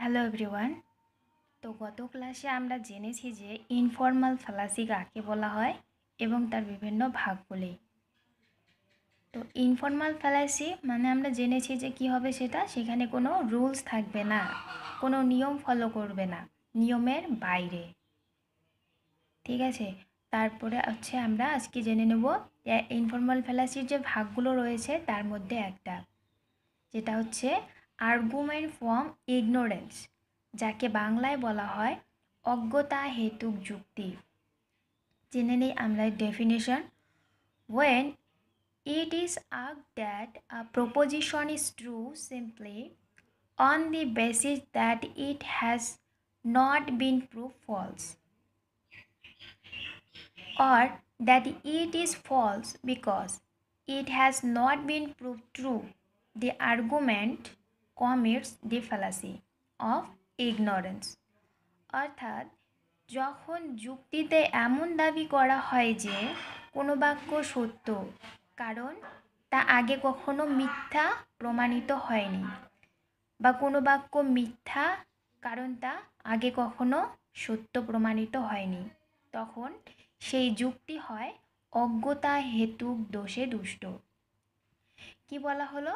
Hello everyone. তো গত ক্লাসে আমরা জেনেছি যে ইনফর্মাল ফ্যালাসি কাকে বলা হয় এবং তার বিভিন্ন ভাগগুলি। তো ইনফর্মাল ফ্যালাসি মানে আমরা জেনেছি যে কি হবে, সেখানে কোনো রুলস থাকবে না, কোনো নিয়ম ফলো করবে না, নিয়মের বাইরে। ঠিক আছে, তারপরে আমরা আজকে জেনে নেব ইনফর্মাল ফ্যালাসির যে ভাগগুলো রয়েছে তার মধ্যে একটা, যেটা হচ্ছে আর্গুমেন্ট ফ্রম ইগনোরেন্স, যাকে বাংলায় বলা হয় অজ্ঞতা হেতুক যুক্তি। জেনে নেই আমরা definition. when it is argued that a proposition is true simply on the basis that it has not been proved false, or that it is false because it has not been proved true, the argument commits the fallacy of ignorance. অর্থাৎ যখন যুক্তিতে এমন দাবি করা হয় যে কোনো বাক্য সত্য কারণ তা আগে কখনো মিথ্যা প্রমাণিত হয়নি, বা কোনো বাক্য মিথ্যা কারণ তা আগে কখনো সত্য প্রমাণিত হয়নি, তখন সেই যুক্তি হয় অজ্ঞতা হেতুক দোষে দুষ্ট। কি বলা হলো,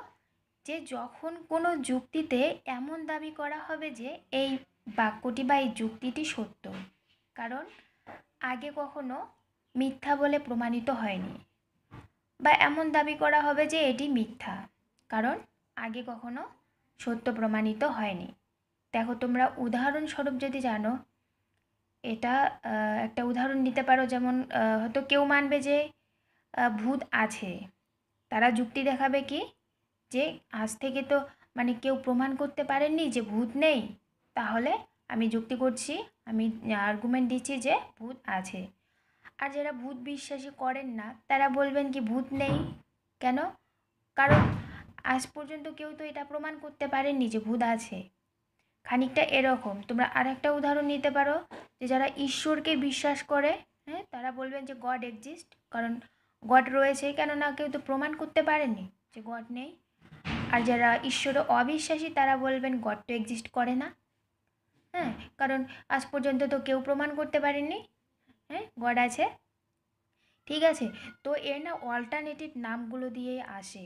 যে যখন কোনো যুক্তিতে এমন দাবি করা হবে যে এই বাক্যটি বা এই যুক্তিটি সত্য কারণ আগে কখনো মিথ্যা বলে প্রমাণিত হয়নি, বা এমন দাবি করা হবে যে এটি মিথ্যা কারণ আগে কখনো সত্য প্রমাণিত হয়নি। দেখো, তোমরা উদাহরণস্বরূপ যদি জানো, এটা একটা উদাহরণ নিতে পারো, যেমন হয়তো কেউ মানবে যে ভূত আছে, তারা যুক্তি দেখাবে কি, যে আজ থেকে তো মানে কেউ প্রমাণ করতে পারেননি যে ভূত নেই, তাহলে আমি যুক্তি করছি, আমি আর্গুমেন্ট দিচ্ছি যে ভূত আছে। আর যারা ভূত বিশ্বাসী করেন না তারা বলবেন কি ভূত নেই কেন, কারণ আজ পর্যন্ত কেউ তো এটা প্রমাণ করতে পারেননি যে ভূত আছে। খানিকটা এরকম তোমরা আর একটা উদাহরণ নিতে পারো, যে যারা ঈশ্বরকে বিশ্বাস করে, হ্যাঁ, তারা বলবেন যে গড এক্সিস্ট, কারণ গড রয়েছে, কেননা কেউ তো প্রমাণ করতে পারেনি যে গড নেই। আর যারা ঈশ্বরে অবিশ্বাসী তারা বলবেন গড তো এক্সিস্ট করে না, হ্যাঁ, কারণ আজ পর্যন্ত তো কেউ প্রমাণ করতে পারেনি, হ্যাঁ, গড আছে। ঠিক আছে, তো এর না অল্টারনেটিভ নামগুলো দিয়ে আসে,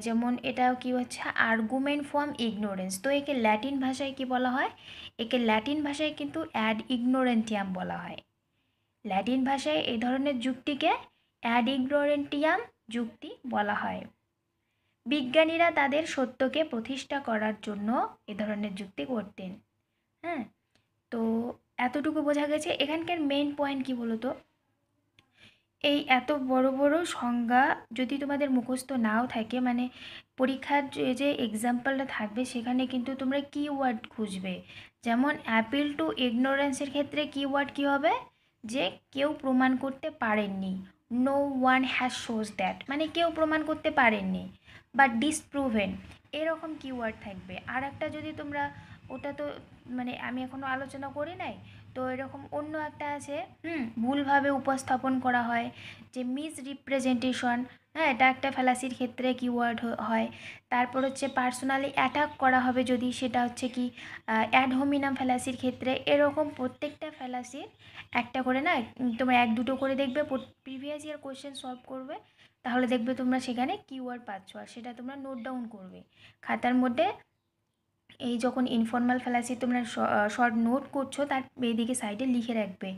যেমন এটা কি হচ্ছে আর্গুমেন্ট ফ্রম ইগনোরেন্স। তো একে ল্যাটিন ভাষায় কি বলা হয়, একে ল্যাটিন ভাষায় কিন্তু অ্যাড ইগনোরেন্টিয়াম বলা হয়। ল্যাটিন ভাষায় এই ধরনের যুক্তিকে অ্যাড ইগনোরেন্টিয়াম যুক্তি বলা হয়। বিজ্ঞানীরা তাদের সত্যকে প্রতিষ্ঠা করার জন্য এ ধরনের যুক্তি করতেন। হ্যাঁ, তো এতটুকু বোঝা গেছে। এখানকার মেইন পয়েন্ট কি বলো তো, এই এত বড় বড় সংজ্ঞা যদি তোমাদের মুখস্থ নাও থাকে, মানে পরীক্ষার যে এক্সাম্পলটা থাকবে সেখানে কিন্তু তোমরা কিওয়ার্ড খুঁজবে। যেমন অ্যাপিল টু ইগনোরেন্সের ক্ষেত্রে কিওয়ার্ড কী হবে, যে কেউ প্রমাণ করতে পারেননি, no one has shows that, মানে কেউ প্রমাণ করতে পারেননি, বা ডিসপ্রুভেন, এরকম কিওয়ার্ড থাকবে। আর একটা যদি তোমরা, ওটা তো মানে আমি এখনও আলোচনা করি নাই, তো এরকম অন্য একটা আছে, ভুলভাবে উপস্থাপন করা হয়, যে মিস রিপ্রেজেন্টেশন, হ্যাঁ, এটা একটা ফ্যালাসির ক্ষেত্রে কিওয়ার্ড হয়। তারপর হচ্ছে পার্সোনালি অ্যাটাক করা হবে যদি, সেটা হচ্ছে কি অ্যাড হোমিনাম ফ্যালাসির ক্ষেত্রে। এরকম প্রত্যেকটা ফ্যালাসির একটা করে না, তোমরা এক দুটো করে দেখবে প্রিভিয়াস ইয়ার কোয়েশ্চেন সলভ করবে, তাহলে দেখবে তোমরা সেখানে কিওয়ার্ড পাচ্ছ, আর সেটা তোমরা নোট ডাউন করবে খাতার মধ্যে। এই যখন ইনফর্মাল ফ্যালাসি তোমরা শর্ট নোট করছো, তার এইদিকে সাইডে লিখে রাখবে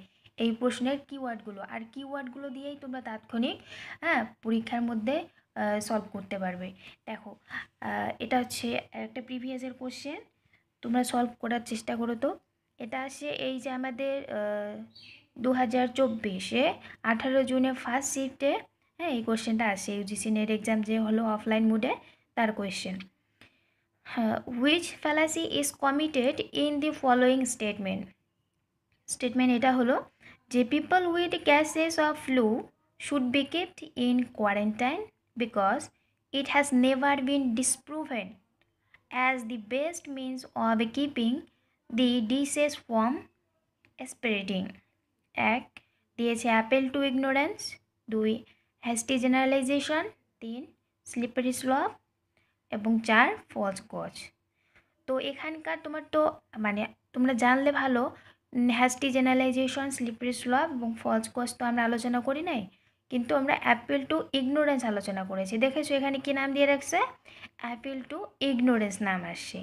এই প্রশ্নের কিওয়ার্ডগুলো, আর কিওয়ার্ডগুলো দিয়েই তোমরা তাৎক্ষণিক, হ্যাঁ, পরীক্ষার মধ্যে সলভ করতে পারবে। দেখো, এটা হচ্ছে একটা প্রিভিয়াসের কোশ্চেন, তোমরা সলভ করার চেষ্টা করো। তো এটা আসে এই যে আমাদের 2024-এ 18 জুনে ফার্স্ট শিফটে, হ্যাঁ, এই কোশ্চেনটা আসে ইউজিসি নেট এক্সাম যে হলো অফলাইন মোডে, তার question. which fallacy is committed in the following statement? Statement এটা হলো যে people with cases of flu should be kept in quarantine because it has never been disproven as the best means of keeping the disease from spreading. এক দিয়েছে Apple two ignorance, 2 hasty generalisation, 3 slippery slope, এবং 4 false cause. তো এখানকার তোমার তো মানে তোমরা জানলে ভালো, হ্যাস্টি জেনারেলাইজেশন, স্লিপারি স্লপ এবং ফলস কজ তো আমরা আলোচনা করি নাই, কিন্তু আমরা অ্যাপিল টু ইগনোরেন্স আলোচনা করেছি। দেখেছো এখানে কি নাম দিয়ে রাখছে? অ্যাপিল টু ইগনোরেন্স নাম আসছে।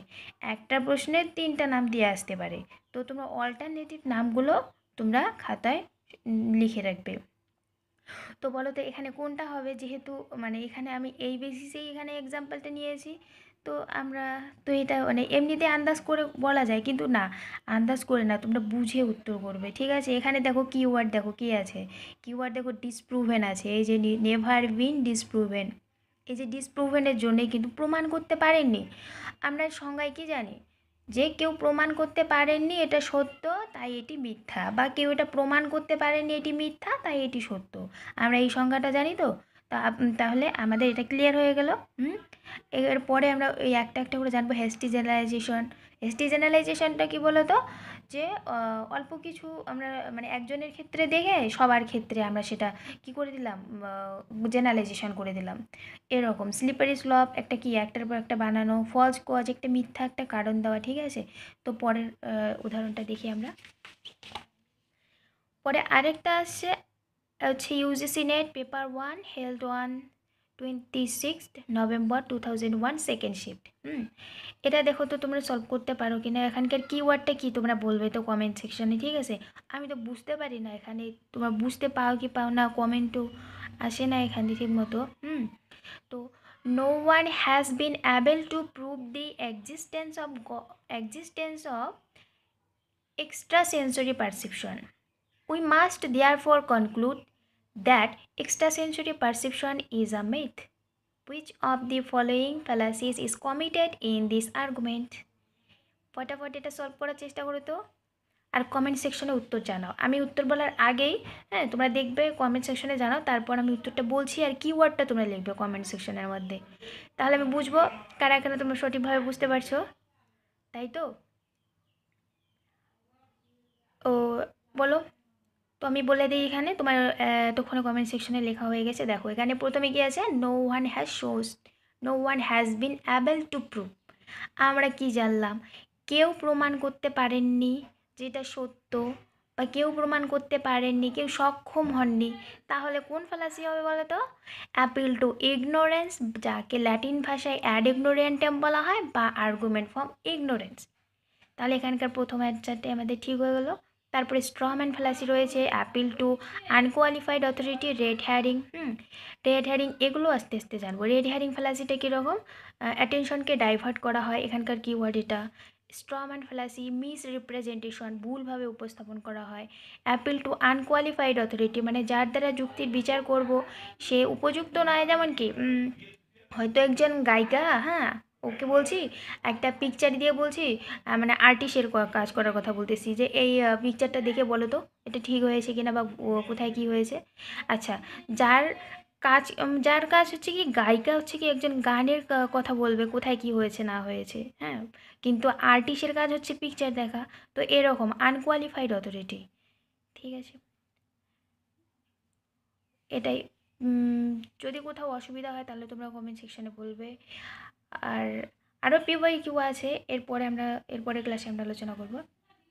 একটা প্রশ্নে 3টা নাম দিয়ে আসতে পারে, তো তোমরা অল্টারনেটিভ নামগুলো তোমরা খাতায় লিখে রাখবে। তো বলো তো এখানে কোনটা হবে, যেহেতু মানে এখানে আমি এই বেসিসেই এখানে এক্সাম্পলটা নিয়েছি, তো আমরা তো এটা মানে এমনিতে আন্দাজ করে বলা যায়, কিন্তু না, আন্দাজ করে না, তোমরা বুঝে উত্তর করবে, ঠিক আছে? এখানে দেখো কিওয়ার্ড, দেখো কি আছে, কিওয়ার্ড দেখো ডিসপ্রুভেন আছে, এই যে নেভার বিন ডিসপ্রুভেন, এই যে ডিসপ্রুভেনের জন্যই কিন্তু প্রমাণ করতে পারেননি। আমরা সংজ্ঞায় কি জানি, যে কেউ প্রমাণ করতে পারেননি এটা সত্য তাই এটি মিথ্যা, বা কেউ এটা প্রমাণ করতে পারেননি এটি মিথ্যা তাই এটি সত্য। আমরা এই সংজ্ঞাটা জানি তো। তাহলে আমাদের এটা ক্লিয়ার হয়ে গেল। এরপরে আমরা এই একটা একটা করে জানবো হেস্টি জেনারেলাইজেশন। হেস্টি জেনারেলাইজেশনটা কী বলো তো, যে অল্প কিছু আমরা মানে একজনের ক্ষেত্রে দেখে সবার ক্ষেত্রে আমরা সেটা কি করে দিলাম, জেনারেলাইজেশন করে দিলাম, এরকম। স্লিপারি স্লপ একটা কি, একটার পর একটা বানানো, ফলস কজ একটা মিথ্যা একটা কারণ দেওয়া, ঠিক আছে? তো পরের উদাহরণটা দেখি আমরা। পরে আরেকটা আসছে হচ্ছে UGC net paper 1 held 26 November 2001 second shift. এটা দেখো তো তোমরা সলভ করতে পারো কি না, এখানকার কিওয়ার্ডটা কি তোমরা বলবে তো কমেন্ট সেকশনে, ঠিক আছে? আমি তো বুঝতে পারি না এখানে, তোমরা বুঝতে পাও কি পাও না, কমেন্টও আসে না এখানে ঠিক মতো। তো no one has been able to prove the existence of extrasensory perception. We must therefore conclude that extrasensory perception is a myth. Which of the following fallacies is committed in this argument? ফটাফট এটা solve করার চেষ্টা করো তো, আর comment সেকশনে উত্তর জানাও। আমি উত্তর বলার আগেই হ্যাঁ তোমরা দেখবে কমেন্ট সেকশনে জানাও, তারপর আমি উত্তরটা বলছি আর কিওয়ার্ডটা তোমরা লিখবে কমেন্ট সেকশনের মধ্যে, তাহলে আমি বুঝবো কারা কারা তোমরা সঠিকভাবে বুঝতে পারছো, তাই তো? ও বলো, তো আমি বলে দিই এখানে, তোমার তখন কমেন্ট সেকশনে লেখা হয়ে গেছে। দেখো এখানে প্রথমে কি আছে, no one has been able to prove. আমরা কি জানলাম, কেউ প্রমাণ করতে পারেননি যেটা সত্য, বা কেউ প্রমাণ করতে পারেননি, কেউ সক্ষম হননি, তাহলে কোন ফ্যালাসি হবে বলো তো? অ্যাপিল টু ইগনোরেন্স, যাকে ল্যাটিন ভাষায় অ্যাড ইগনোরেন্টাম বলা হয়, বা আর্গুমেন্ট ফ্রম ইগনোরেন্স। তাহলে এখানকার প্রথম অ্যান্সারটি আমাদের ঠিক হয়ে গেল। তারপরে স্ট্রম্যান ফ্যালাসি রয়েছে, appeal two unqualified authority, red hearing. Red hearing এগুলো আস্তে আস্তে জানবো। রেড হ্যারিং ফ্যালাসিটা কীরকম, অ্যাটেনশনকে ডাইভার্ট করা হয়, এখানকার কিওয়ার্ড এটা। স্ট্রম্যান ফ্যালাসি মিস রিপ্রেজেন্টেশন, ভুলভাবে উপস্থাপন করা হয়। অ্যাপিল টু আনকোয়ালিফাইড অথরিটি মানে যার দ্বারা যুক্তির বিচার করব সে উপযুক্ত নয়, যেমন কি হয়তো একজন গায়িকা, হ্যাঁ ওকে বলছি, একটা পিকচার দিয়ে বলছি, মানে আর্টিস্টের কাজ করার কথা বলতেছি, যে এই পিকচারটা দেখে বলো তো এটা ঠিক হয়েছে কিনা, বা কোথায় কি হয়েছে। আচ্ছা, যার যার কাজ হচ্ছে কি, গায়িকা হচ্ছে কি একজন গানের কথা বলবে কোথায় কি হয়েছে না হয়েছে, হ্যাঁ, কিন্তু আর্টিস্টের কাজ হচ্ছে পিকচার দেখা। তো এরকম আনকোয়ালিফাইড অথরিটি, ঠিক আছে, এটাই। যদি কোথাও অসুবিধা হয় তাহলে তোমরা কমেন্ট সেকশনে বলবে। আর আরও পিওয়াই কিউ আছে, এরপরে ক্লাসে আমরা আলোচনা করব।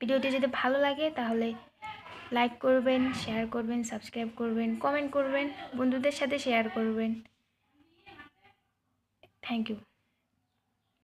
ভিডিওটি যদি ভালো লাগে তাহলে লাইক করবেন, শেয়ার করবেন, সাবস্ক্রাইব করবেন, কমেন্ট করবেন, বন্ধুদের সাথে শেয়ার করবেন। Thank you.